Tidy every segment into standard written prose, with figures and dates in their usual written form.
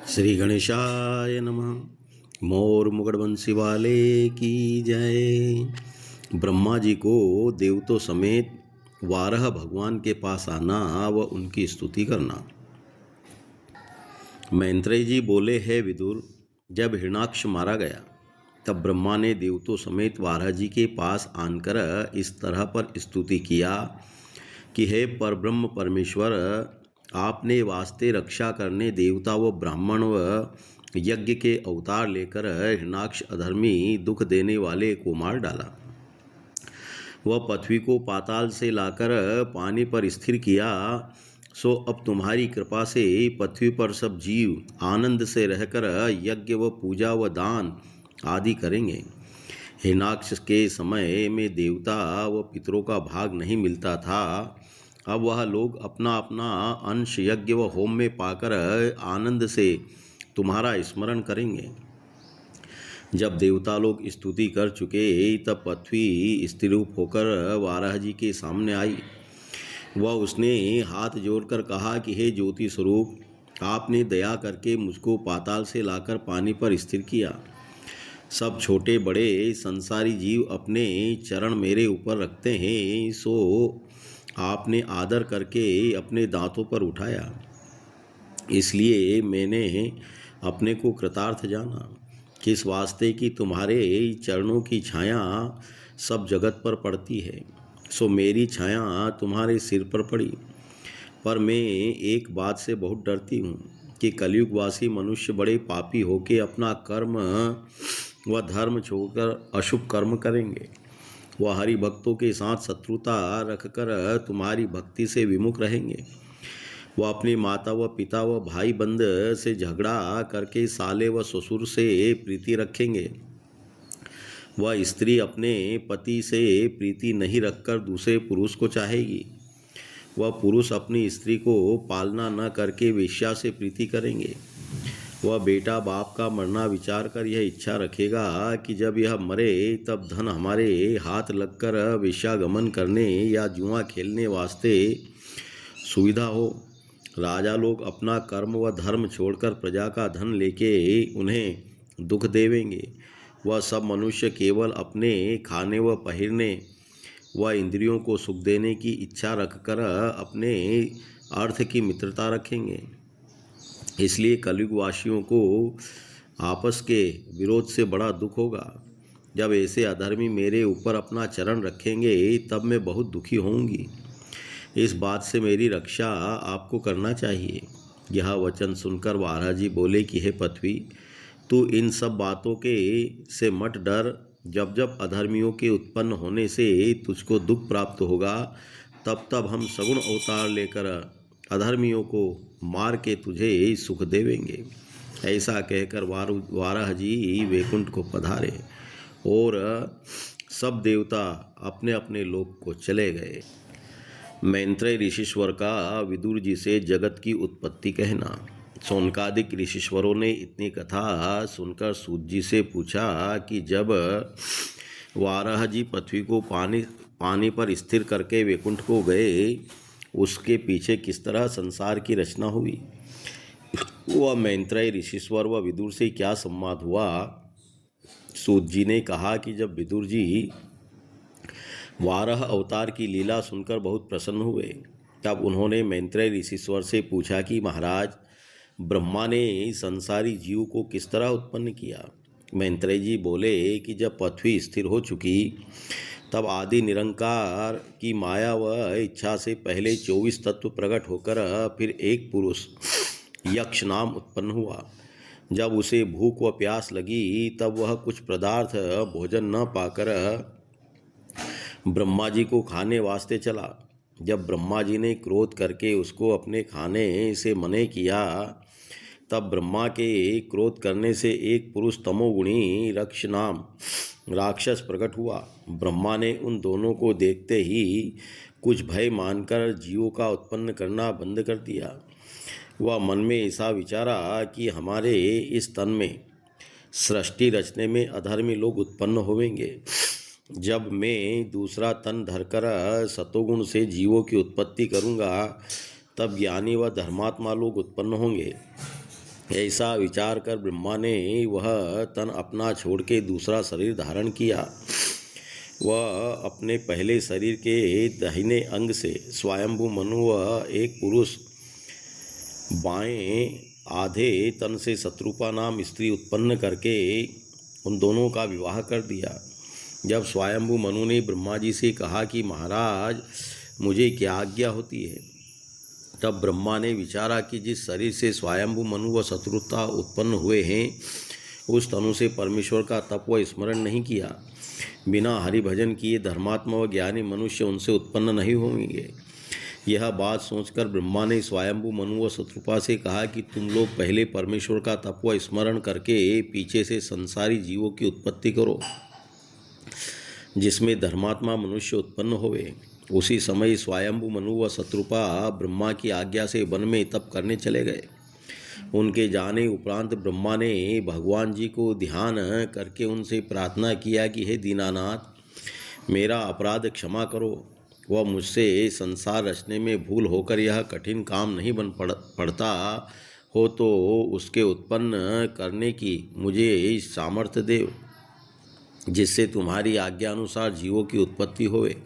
श्री गणेशाय नमः। मोर मुगड़बंसी वाले की जय। ब्रह्मा जी को देवतों समेत वारह भगवान के पास आना व उनकी स्तुति करना। मैत्रेय जी बोले, है विदुर, जब हिरणाक्ष मारा गया तब ब्रह्मा ने देवतों समेत वारह जी के पास आनकर इस तरह पर स्तुति किया कि हे परब्रह्म परमेश्वर, आपने वास्ते रक्षा करने देवता व ब्राह्मण व यज्ञ के अवतार लेकर हिरणाक्ष अधर्मी दुख देने वाले को मार डाला। वह पृथ्वी को पाताल से लाकर पानी पर स्थिर किया। सो अब तुम्हारी कृपा से पृथ्वी पर सब जीव आनंद से रहकर यज्ञ व पूजा व दान आदि करेंगे। हिरणाक्ष के समय में देवता व पितरों का भाग नहीं मिलता था। अब वह लोग अपना अपना अंश यज्ञ व होम में पाकर आनंद से तुम्हारा स्मरण करेंगे। जब देवता लोग स्तुति कर चुके तब पृथ्वी स्थिरूप होकर वाराह जी के सामने आई। वह उसने हाथ जोड़कर कहा कि हे ज्योति स्वरूप, आपने दया करके मुझको पाताल से लाकर पानी पर स्थिर किया। सब छोटे बड़े संसारी जीव अपने चरण मेरे ऊपर रखते हैं, सो आपने आदर करके अपने दांतों पर उठाया। इसलिए मैंने अपने को कृतार्थ जाना, किस वास्ते कि तुम्हारे चरणों की छाया सब जगत पर पड़ती है। सो मेरी छाया तुम्हारे सिर पर पड़ी। पर मैं एक बात से बहुत डरती हूँ कि कलयुगवासी मनुष्य बड़े पापी होके अपना कर्म व धर्म छोड़कर अशुभ कर्म करेंगे। वह हरि भक्तों के साथ शत्रुता रखकर तुम्हारी भक्ति से विमुख रहेंगे। वह अपनी माता व पिता व भाई बंद से झगड़ा करके साले व ससुर से प्रीति रखेंगे। वह स्त्री अपने पति से प्रीति नहीं रखकर दूसरे पुरुष को चाहेगी। वह पुरुष अपनी स्त्री को पालना न करके वेश्या से प्रीति करेंगे। वह बेटा बाप का मरना विचार कर यह इच्छा रखेगा कि जब यह मरे तब धन हमारे हाथ लगकर वेश्यागमन करने या जुआ खेलने वास्ते सुविधा हो। राजा लोग अपना कर्म व धर्म छोड़कर प्रजा का धन लेके उन्हें दुख देवेंगे। वह सब मनुष्य केवल अपने खाने व पहिरने व इंद्रियों को सुख देने की इच्छा रखकर अपने अर्थ की मित्रता रखेंगे। इसलिए कलयुगवासियों को आपस के विरोध से बड़ा दुख होगा। जब ऐसे अधर्मी मेरे ऊपर अपना चरण रखेंगे तब मैं बहुत दुखी होऊंगी। इस बात से मेरी रक्षा आपको करना चाहिए। यह वचन सुनकर वाराह जी बोले कि हे पृथ्वी, तू इन सब बातों के से मत डर। जब जब अधर्मियों के उत्पन्न होने से तुझको दुख प्राप्त होगा तब तब हम सगुण अवतार लेकर अधर्मियों को मार के तुझे सुख देवेंगे। ऐसा कहकर वाराह जी वैकुंठ को पधारे और सब देवता अपने अपने लोक को चले गए। मैत्रेय ऋषिश्वर का विदुर जी से जगत की उत्पत्ति कहना। सौनकादिक ऋषिश्वरों ने इतनी कथा सुनकर सूत जी से पूछा कि जब वाराह जी पृथ्वी को पानी पर स्थिर करके वैकुंठ को गए, उसके पीछे किस तरह संसार की रचना हुई। वह मैत्रेय ऋषिश्वर व विदुर से क्या संवाद हुआ। सूत जी ने कहा कि जब विदुर जी वाराह अवतार की लीला सुनकर बहुत प्रसन्न हुए तब उन्होंने मैत्रेय ऋषिश्वर से पूछा कि महाराज, ब्रह्मा ने संसारी जीव को किस तरह उत्पन्न किया। मैत्रेय जी बोले कि जब पृथ्वी स्थिर हो चुकी तब आदि निरंकार की माया व इच्छा से पहले 24 तत्व प्रकट होकर फिर एक पुरुष यक्ष नाम उत्पन्न हुआ। जब उसे भूख व प्यास लगी तब वह कुछ पदार्थ भोजन न पाकर ब्रह्मा जी को खाने वास्ते चला। जब ब्रह्मा जी ने क्रोध करके उसको अपने खाने से मना किया तब ब्रह्मा के क्रोध करने से एक पुरुष तमोगुणी रक्ष नाम राक्षस प्रकट हुआ। ब्रह्मा ने उन दोनों को देखते ही कुछ भय मानकर जीवों का उत्पन्न करना बंद कर दिया। वह मन में ऐसा विचारा कि हमारे इस तन में सृष्टि रचने में अधर्मी लोग उत्पन्न होवेंगे। जब मैं दूसरा तन धरकर सतोगुण से जीवों की उत्पत्ति करूँगा तब ज्ञानी व धर्मात्मा लोग उत्पन्न होंगे। ऐसा विचार कर ब्रह्मा ने वह तन अपना छोड़ के दूसरा शरीर धारण किया। वह अपने पहले शरीर के दाहिने अंग से स्वयंभू मनु व एक पुरुष बाएं आधे तन से शत्रुपा नाम स्त्री उत्पन्न करके उन दोनों का विवाह कर दिया। जब स्वयंभू मनु ने ब्रह्मा जी से कहा कि महाराज मुझे क्या आज्ञा होती है, तब ब्रह्मा ने विचारा कि जिस शरीर से स्वयंभू मनु व शत्रुता उत्पन्न हुए हैं उस तनु से परमेश्वर का तप व स्मरण नहीं किया। बिना हरिभजन किए धर्मात्मा व ज्ञानी मनुष्य उनसे उत्पन्न नहीं होंगे। यह बात सोचकर ब्रह्मा ने स्वयंभू मनु व शत्रुपा से कहा कि तुम लोग पहले परमेश्वर का तप व स्मरण करके पीछे से संसारी जीवों की उत्पत्ति करो जिसमें धर्मात्मा मनुष्य उत्पन्न होवे। उसी समय स्वयंभू मनु व शत्रुपा ब्रह्मा की आज्ञा से वन में तप करने चले गए। उनके जाने उपरांत ब्रह्मा ने भगवान जी को ध्यान करके उनसे प्रार्थना किया कि हे दीनानाथ मेरा अपराध क्षमा करो। वह मुझसे संसार रचने में भूल होकर यह कठिन काम नहीं बन पड़ता हो तो उसके उत्पन्न करने की मुझे सामर्थ्य दे जिससे तुम्हारी आज्ञा अनुसार जीवों की उत्पत्ति होवे।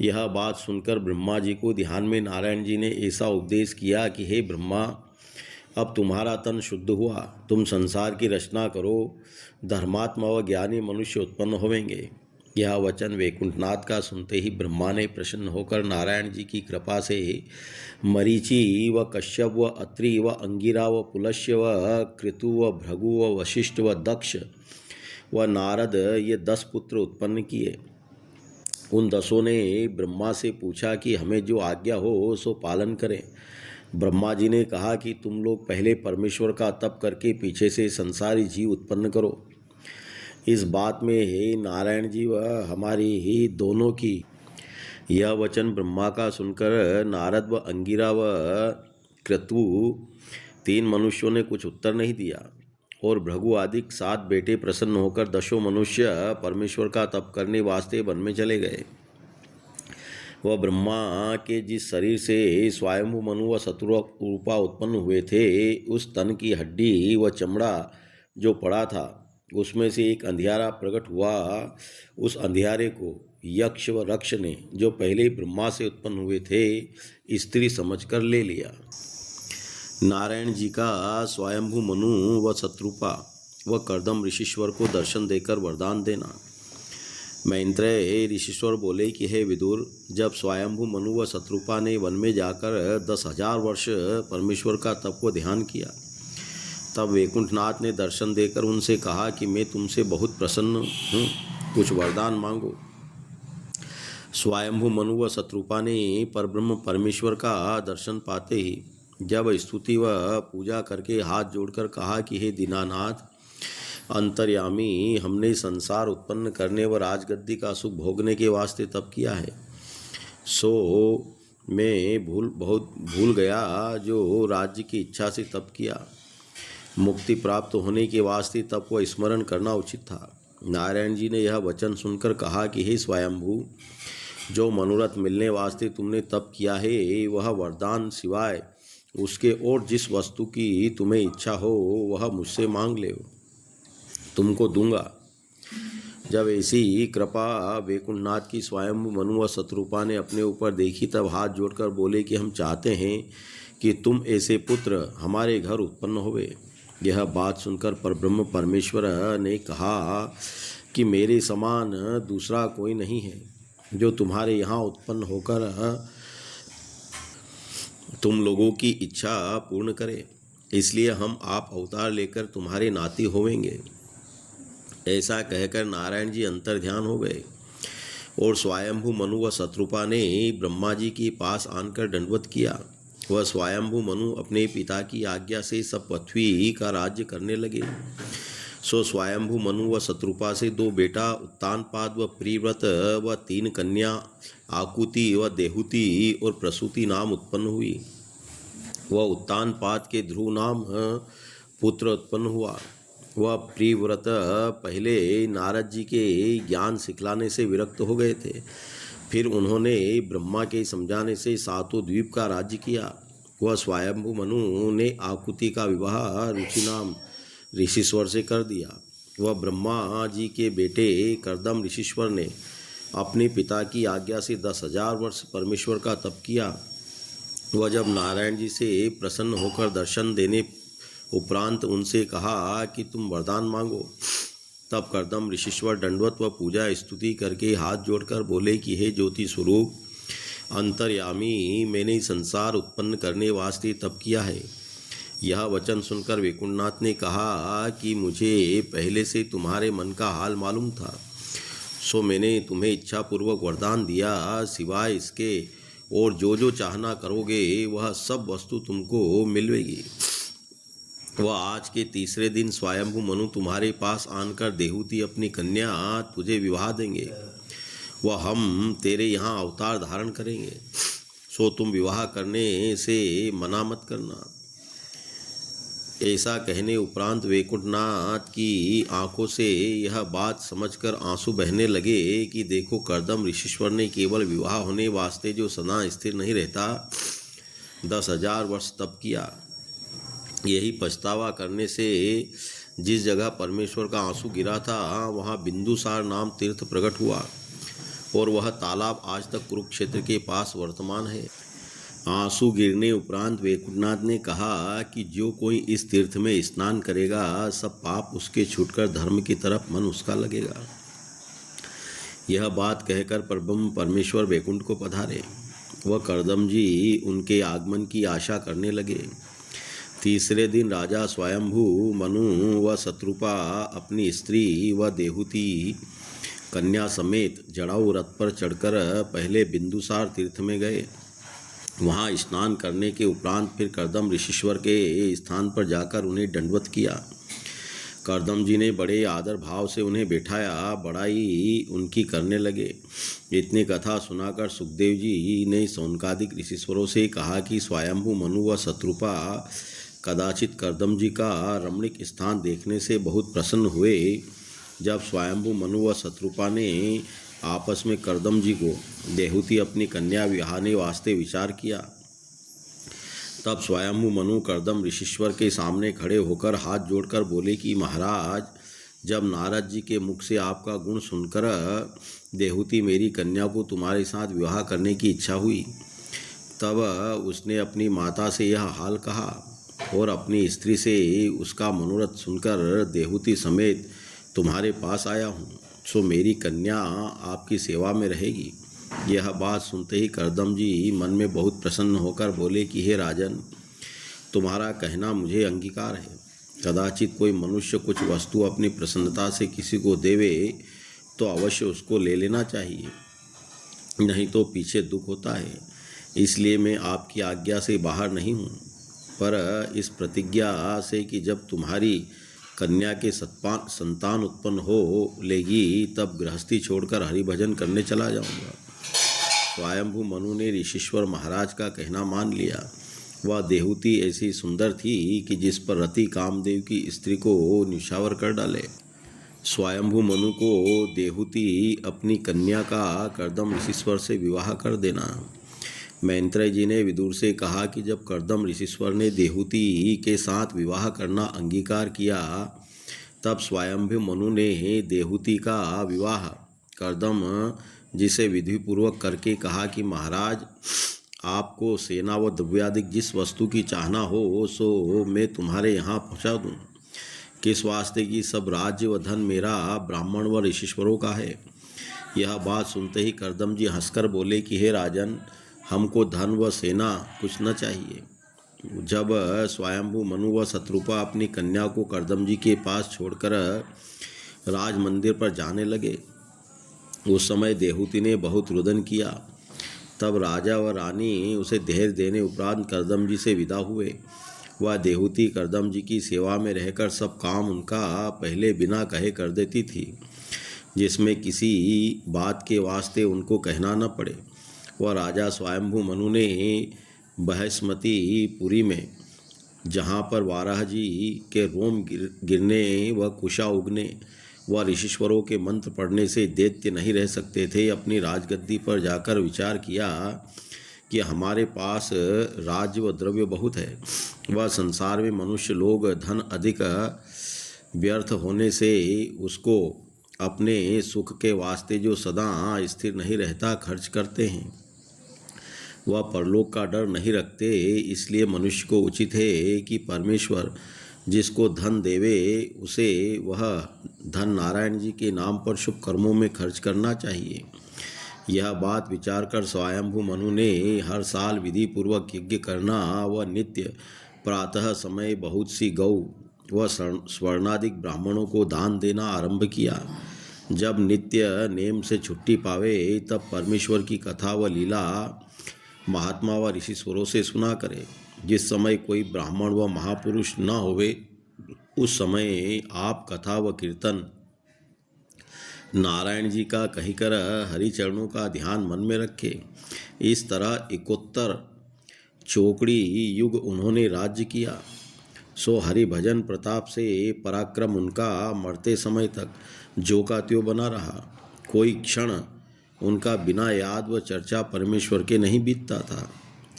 यह बात सुनकर ब्रह्मा जी को ध्यान में नारायण जी ने ऐसा उपदेश किया कि हे ब्रह्मा अब तुम्हारा तन शुद्ध हुआ, तुम संसार की रचना करो, धर्मात्मा व ज्ञानी मनुष्य उत्पन्न होवेंगे। यह वचन वैकुंठनाथ का सुनते ही ब्रह्मा ने प्रसन्न होकर नारायण जी की कृपा से मरीचि व कश्यप व अत्रि व अंगिरा व पुलस्य व कृतु व भृगु व वशिष्ठ व दक्ष व नारद ये 10 पुत्र उत्पन्न किए। उन 10 ने ब्रह्मा से पूछा कि हमें जो आज्ञा हो सो पालन करें। ब्रह्मा जी ने कहा कि तुम लोग पहले परमेश्वर का तप करके पीछे से संसारी जीव उत्पन्न करो। इस बात में हे नारायण जी व हमारी ही दोनों की यह वचन ब्रह्मा का सुनकर नारद व अंगिरा व क्रतु 3 मनुष्यों ने कुछ उत्तर नहीं दिया और भृगु आदि 7 बेटे प्रसन्न होकर 10 मनुष्य परमेश्वर का तप करने वास्ते वन में चले गए। वह ब्रह्मा के जिस शरीर से स्वयंभू मनु व शत्रुपा उत्पन्न हुए थे उस तन की हड्डी व चमड़ा जो पड़ा था उसमें से एक अंधियारा प्रकट हुआ। उस अंधियारे को यक्ष व रक्ष ने जो पहले ब्रह्मा से उत्पन्न हुए थे स्त्री समझकर ले लिया। नारायण जी का स्वयंभू मनु व शत्रुपा व कर्दम ऋषिश्वर को दर्शन देकर वरदान देना। मैत्रेय ऋषिश्वर बोले कि हे विदुर, जब स्वयंभू मनु व शत्रुपा ने वन में जाकर 10,000 वर्ष परमेश्वर का तप व ध्यान किया तब वैकुंठनाथ ने दर्शन देकर उनसे कहा कि मैं तुमसे बहुत प्रसन्न हूँ, कुछ वरदान मांगो। स्वयंभू मनु व शत्रुपा ने परब्रह्म परमेश्वर का दर्शन पाते ही जब स्तुति व पूजा करके हाथ जोड़कर कहा कि हे दीनानाथ अंतर्यामी, हमने संसार उत्पन्न करने व राजगद्दी का सुख भोगने के वास्ते तप किया है, सो मैं बहुत भूल गया जो राज्य की इच्छा से तप किया। मुक्ति प्राप्त होने के वास्ते तप व स्मरण करना उचित था। नारायण जी ने यह वचन सुनकर कहा कि हे स्वयंभू, जो मनोरथ मिलने वास्ते तुमने तप किया है वह वरदान सिवाय उसके और जिस वस्तु की तुम्हें इच्छा हो वह मुझसे मांग ले, तुमको दूंगा। जब ऐसी कृपा वैकुंठनाथ की स्वयंभू मनु व शत्रुपा ने अपने ऊपर देखी तब हाथ जोड़कर बोले कि हम चाहते हैं कि तुम ऐसे पुत्र हमारे घर उत्पन्न होवे। यह बात सुनकर परब्रह्म परमेश्वर ने कहा कि मेरे समान दूसरा कोई नहीं है जो तुम्हारे यहाँ उत्पन्न होकर तुम लोगों की इच्छा पूर्ण करे, इसलिए हम आप अवतार लेकर तुम्हारे नाती होवेंगे। ऐसा कहकर नारायण जी अंतर्ध्यान हो गए और स्वयंभू मनु व शत्रुपा ने ब्रह्मा जी के पास आनकर दंडवत किया। वह स्वयंभू मनु अपने पिता की आज्ञा से सब पृथ्वी का राज्य करने लगे। सो स्वयंभू मनु व शत्रुपा से 2 बेटा उत्तानपाद व प्रिव्रत व 3 कन्या आकुति व देहुति और प्रसूति नाम उत्पन्न हुई। वह उत्तानपाद के ध्रुव नाम पुत्र उत्पन्न हुआ। वह प्रिव्रत पहले नारद जी के ज्ञान सिखलाने से विरक्त हो गए थे, फिर उन्होंने ब्रह्मा के समझाने से 7 द्वीप का राज्य किया। वह स्वयंभू मनु ने आकुति का विवाह रुचि नाम ऋषिश्वर से कर दिया। वह ब्रह्मा जी के बेटे कर्दम ऋषिश्वर ने अपने पिता की आज्ञा से 10,000 वर्ष परमेश्वर का तप किया। वह जब नारायण जी से प्रसन्न होकर दर्शन देने उपरांत उनसे कहा कि तुम वरदान मांगो, तब कर्दम ऋषिश्वर दंडवत व पूजा स्तुति करके हाथ जोड़कर बोले कि हे ज्योति स्वरूप अंतर्यामी, मैंने संसार उत्पन्न करने वास्ते तप किया है। यह वचन सुनकर वैकुंठनाथ ने कहा कि मुझे पहले से तुम्हारे मन का हाल मालूम था, सो मैंने तुम्हें इच्छापूर्वक वरदान दिया। सिवाय इसके और जो चाहना करोगे वह सब वस्तु तुमको मिलेगी। वह आज के तीसरे दिन स्वयंभू मनु तुम्हारे पास आनकर देहूती अपनी कन्या तुझे विवाह देंगे। वह हम तेरे यहाँ अवतार धारण करेंगे, सो तुम विवाह करने से मना मत करना। ऐसा कहने उपरांत वैकुंठनाथ की आंखों से यह बात समझकर आंसू बहने लगे कि देखो, कर्दम ऋषिश्वर ने केवल विवाह होने वास्ते जो सदा स्थिर नहीं रहता 10,000 वर्ष तप किया। यही पछतावा करने से जिस जगह परमेश्वर का आंसू गिरा था वहाँ बिंदुसार नाम तीर्थ प्रकट हुआ और वह तालाब आज तक कुरुक्षेत्र के पास वर्तमान है। आंसू गिरने उपरांत वैकुंठनाथ ने कहा कि जो कोई इस तीर्थ में स्नान करेगा सब पाप उसके छूटकर धर्म की तरफ मन उसका लगेगा। यह बात कहकर परब्रह्म परमेश्वर वैकुंठ को पधारे। वह कर्दम जी उनके आगमन की आशा करने लगे। तीसरे दिन राजा स्वयंभू मनु व शत्रुपा अपनी स्त्री व देहूती कन्या समेत जड़ाऊ रथ पर चढ़कर पहले बिंदुसार तीर्थ में गए। वहाँ स्नान करने के उपरांत फिर कर्दम ऋषिश्वर के स्थान पर जाकर उन्हें दंडवत किया। कर्दम जी ने बड़े आदर भाव से उन्हें बैठाया, बड़ाई उनकी करने लगे। इतनी कथा सुनाकर सुखदेव जी ने सौनकादिक ऋषिश्वरों से कहा कि स्वयंभू मनु व शत्रुपा कदाचित कर्दम जी का रमणीक स्थान देखने से बहुत प्रसन्न हुए। जब स्वयंभू मनु व शत्रुपा ने आपस में कर्दम जी को देहूती अपनी कन्या विवाहने वास्ते विचार किया, तब स्वयंभू मनु कर्दम ऋषिश्वर के सामने खड़े होकर हाथ जोड़कर बोले कि महाराज, जब नारद जी के मुख से आपका गुण सुनकर देहूती मेरी कन्या को तुम्हारे साथ विवाह करने की इच्छा हुई, तब उसने अपनी माता से यह हाल कहा और अपनी स्त्री से उसका मनोरथ सुनकर देहूती समेत तुम्हारे पास आया हूँ, सो मेरी कन्या आपकी सेवा में रहेगी। यह बात सुनते ही कर्दम जी मन में बहुत प्रसन्न होकर बोले कि हे राजन, तुम्हारा कहना मुझे अंगीकार है। कदाचित कोई मनुष्य कुछ वस्तु अपनी प्रसन्नता से किसी को देवे तो अवश्य उसको ले लेना चाहिए, नहीं तो पीछे दुख होता है। इसलिए मैं आपकी आज्ञा से बाहर नहीं हूँ, पर इस प्रतिज्ञा से कि जब तुम्हारी कन्या के संतान उत्पन्न हो लेगी तब गृहस्थी छोड़कर हरिभजन करने चला जाऊंगा। स्वयंभू मनु ने ऋषिश्वर महाराज का कहना मान लिया। वह देहूती ऐसी सुंदर थी कि जिस पर रति कामदेव की स्त्री को निशावर कर डाले। स्वयंभू मनु को देहूती अपनी कन्या का कर्दम ऋषिश्वर से विवाह कर देना। मैत्रेय जी ने विदुर से कहा कि जब कर्दम ऋषिश्वर ने देहूती के साथ विवाह करना अंगीकार किया, तब स्वयंभू मनु ने देहूती का विवाह कर्दम जी से विधिपूर्वक करके कहा कि महाराज, आपको सेना व द्रव्यादिक जिस वस्तु की चाहना हो सो मैं तुम्हारे यहाँ पहुँचा दूँ। किस वास्ते की सब राज्य व धन मेरा ब्राह्मण व ऋषिश्वरों का है। यह बात सुनते ही कर्दम जी हंसकर बोले कि हे राजन, हमको धन व सेना कुछ न चाहिए। जब स्वयंभू मनु व शत्रुपा अपनी कन्या को कर्दम जी के पास छोड़कर राज मंदिर पर जाने लगे, उस समय देहूती ने बहुत रुदन किया। तब राजा व रानी उसे धैर्य देने उपरांत कर्दम जी से विदा हुए। वह देहूती कर्दम जी की सेवा में रहकर सब काम उनका पहले बिना कहे कर देती थी, जिसमें किसी बात के वास्ते उनको कहना न पड़े। वह राजा स्वयंभू मनु ने बृहस्पतिपुरी में, जहाँ पर वाराह जी के रोम गिरने व कुशा उगने व ऋषिश्वरों के मंत्र पढ़ने से दैत्य नहीं रह सकते थे, अपनी राजगद्दी पर जाकर विचार किया कि हमारे पास राज्य व द्रव्य बहुत है, वह संसार में मनुष्य लोग धन अधिक व्यर्थ होने से उसको अपने सुख के वास्ते जो सदा स्थिर नहीं रहता खर्च करते हैं। वह परलोक का डर नहीं रखते। इसलिए मनुष्य को उचित है कि परमेश्वर जिसको धन देवे उसे वह धन नारायण जी के नाम पर शुभ कर्मों में खर्च करना चाहिए। यह बात विचार कर स्वयंभू मनु ने हर साल विधि पूर्वक यज्ञ करना व नित्य प्रातः समय बहुत सी गौ व स्वर्णाधिक ब्राह्मणों को दान देना आरंभ किया। जब नित्य नेम से छुट्टी पावे तब परमेश्वर की कथा व लीला महात्मा व ऋषिश्वरों से सुना करे। जिस समय कोई ब्राह्मण व महापुरुष न होवे उस समय आप कथा व कीर्तन नारायण जी का कहीकर हरि चरणों का ध्यान मन में रखे। इस तरह इकोत्तर चौकड़ी युग उन्होंने राज्य किया। सो हरि भजन प्रताप से पराक्रम उनका मरते समय तक जो का त्यों बना रहा। कोई क्षण उनका बिना याद व चर्चा परमेश्वर के नहीं बीतता था।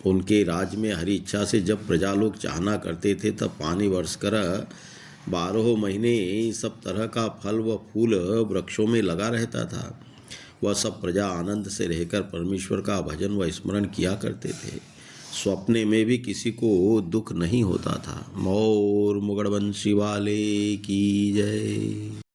उनके राज में हरि इच्छा से जब प्रजा लोग चाहना करते थे तब पानी वर्ष कर 12 महीने सब तरह का फल व फूल वृक्षों में लगा रहता था। वह सब प्रजा आनंद से रहकर परमेश्वर का भजन व स्मरण किया करते थे। स्वप्ने में भी किसी को दुख नहीं होता था। मोर मुगड़वंशी वाले की जय।